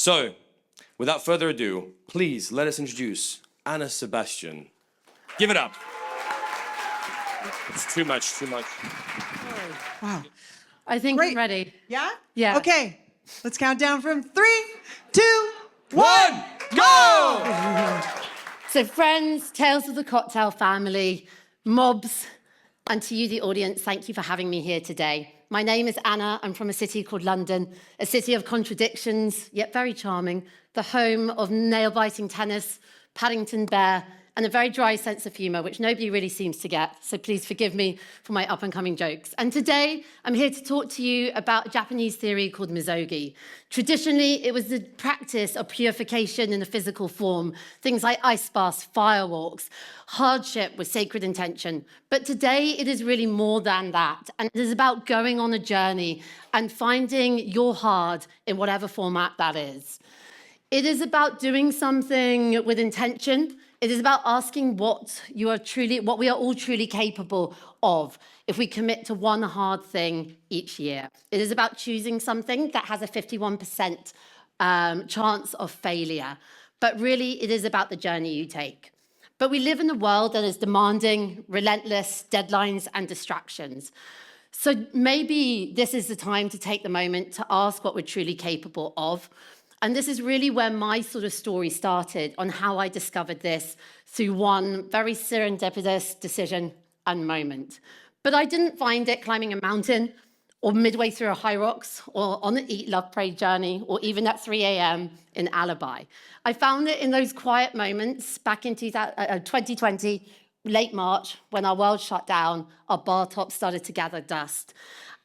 So, without further ado, please let us introduce Anna Sebastian. Give it up. It's too much. Wow. I think Great. I'm ready. Yeah? Yeah. Okay. Let's count down from 3, 2, 1. Go! So friends, Tales of the Cocktail family, mobs, and to you, the audience, thank you for having me here today. My name is Anna. I'm from a city called London, a city of contradictions, yet very charming, the home of nail-biting tennis, Paddington Bear, and a very dry sense of humour, which nobody really seems to get. So please forgive me for my up-and-coming jokes. And today, I'm here to talk to you about a Japanese theory called misogi. Traditionally, it was the practice of purification in a physical form, things like ice baths, firewalks, hardship with sacred intention. But today, it is really more than that. And it is about going on a journey and finding your hard in whatever format that is. It is about doing something with intention. It is about asking what we are all truly capable of if we commit to one hard thing each year. It is about choosing something that has a 51% chance of failure. But really, it is about the journey you take. But we live in a world that is demanding, relentless deadlines and distractions. So maybe this is the time to take the moment to ask what we're truly capable of. And this is really where my sort of story started on how I discovered this through one very serendipitous decision and moment. But I didn't find it climbing a mountain or midway through a high rocks or on an eat, love, pray journey or even at 3 a.m. in Alibi. I found it in those quiet moments back in 2020, late March, when our world shut down, our bar tops started to gather dust.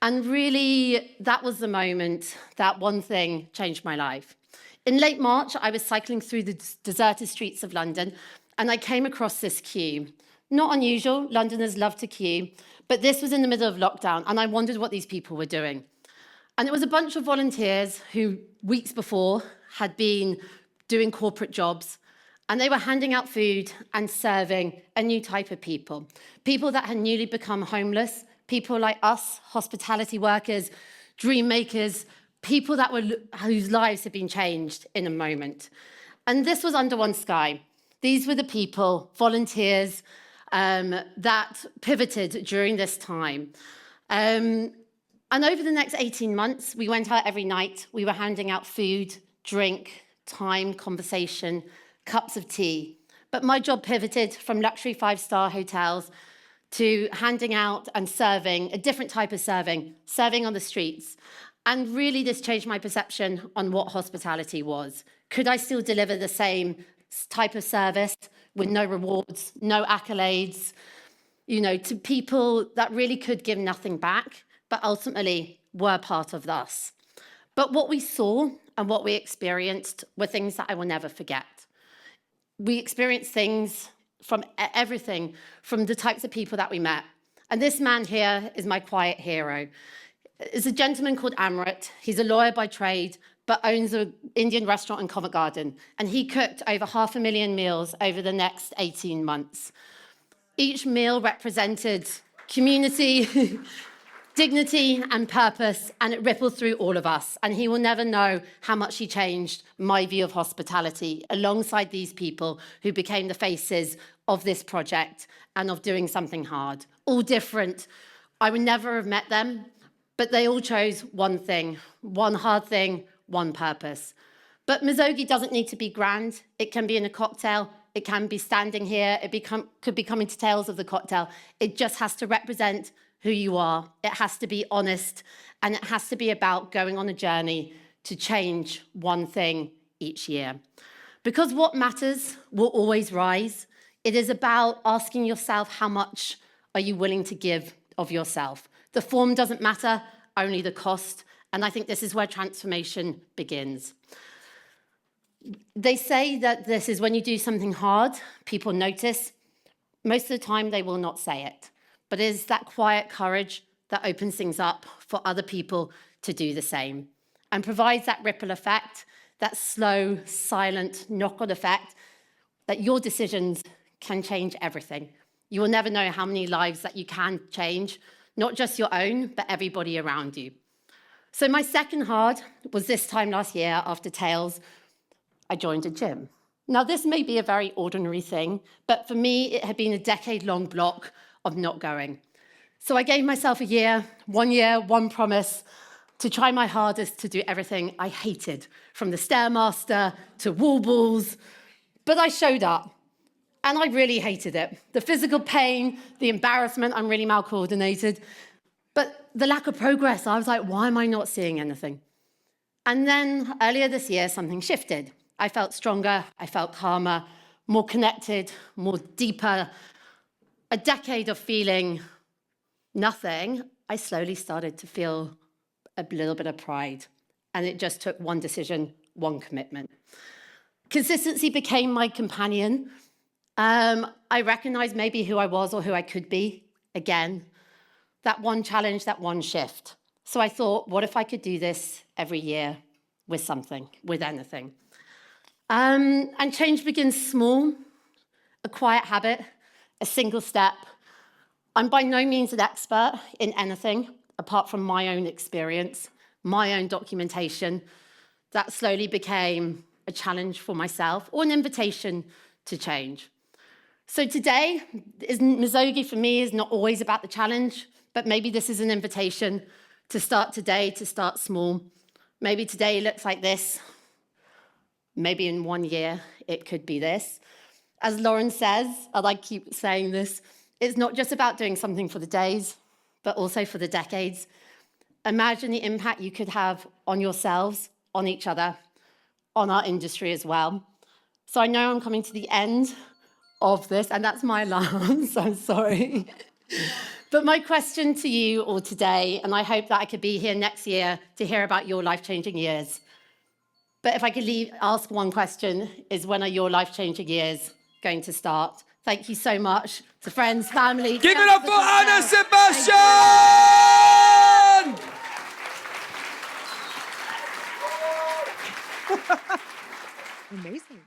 And really, that was the moment that one thing changed my life. In late March, I was cycling through the deserted streets of London, and I came across this queue. Not unusual, Londoners love to queue, but this was in the middle of lockdown, and I wondered what these people were doing. And it was a bunch of volunteers who, weeks before, had been doing corporate jobs, and they were handing out food and serving a new type of people that had newly become homeless, people like us, hospitality workers, dream makers, people whose lives had been changed in a moment. And this was under one sky. These were the people, volunteers, that pivoted during this time. And over the next 18 months, we went out every night. We were handing out food, drink, time, conversation, cups of tea. But my job pivoted from luxury 5-star hotels to handing out and serving, a different type of serving on the streets. And really, this changed my perception on what hospitality was. Could I still deliver the same type of service with no rewards, no accolades, to people that really could give nothing back, but ultimately were part of us? But what we saw and what we experienced were things that I will never forget. We experienced things from everything, from the types of people that we met. And this man here is my quiet hero. It's a gentleman called Amrit. He's a lawyer by trade, but owns an Indian restaurant in Covent Garden. And he cooked over 500,000 meals over the next 18 months. Each meal represented community, dignity, and purpose, and it rippled through all of us. And he will never know how much he changed my view of hospitality alongside these people who became the faces of this project and of doing something hard. All different. I would never have met them, but they all chose one thing, one hard thing, one purpose. But misogi doesn't need to be grand. It can be in a cocktail. It can be standing here. It could be coming to Tales of the Cocktail. It just has to represent who you are. It has to be honest, and it has to be about going on a journey to change one thing each year. Because what matters will always rise. It is about asking yourself, how much are you willing to give of yourself? The form doesn't matter, only the cost. And I think this is where transformation begins. They say that this is when you do something hard, people notice. Most of the time, they will not say it. But it is that quiet courage that opens things up for other people to do the same and provides that ripple effect, that slow, silent knock-on effect, that your decisions can change everything. You will never know how many lives that you can change, not just your own, but everybody around you. So my second hard was this time last year after Tails, I joined a gym. Now, this may be a very ordinary thing, but for me, it had been a decade-long block of not going. So I gave myself a year, 1 promise, to try my hardest to do everything I hated, from the Stairmaster to wall balls. But I showed up, and I really hated it. The physical pain, the embarrassment, I'm really malcoordinated. But the lack of progress, I was like, why am I not seeing anything? And then earlier this year, something shifted. I felt stronger, I felt calmer, more connected, more deeper. A decade of feeling nothing, I slowly started to feel a little bit of pride. And it just took one decision, one commitment. Consistency became my companion. I recognized maybe who I was or who I could be again. That one challenge, that one shift. So I thought, what if I could do this every year with something, with anything? And change begins small, a quiet habit, a single step. I'm by no means an expert in anything apart from my own experience, my own documentation. That slowly became a challenge for myself or an invitation to change. So today, Mizogi for me is not always about the challenge, but maybe this is an invitation to start today, to start small. Maybe today looks like this. Maybe in 1 year, it could be this. As Lauren says, and I keep saying this, it's not just about doing something for the days, but also for the decades. Imagine the impact you could have on yourselves, on each other, on our industry as well. So I know I'm coming to the end of this, and that's my alarm, so I'm sorry. But my question to you all today, and I hope that I could be here next year to hear about your life-changing years. But if I could ask one question, is when are your life-changing years going to start? Thank you so much to friends, family. Give it up for Anna Sebastian! Amazing.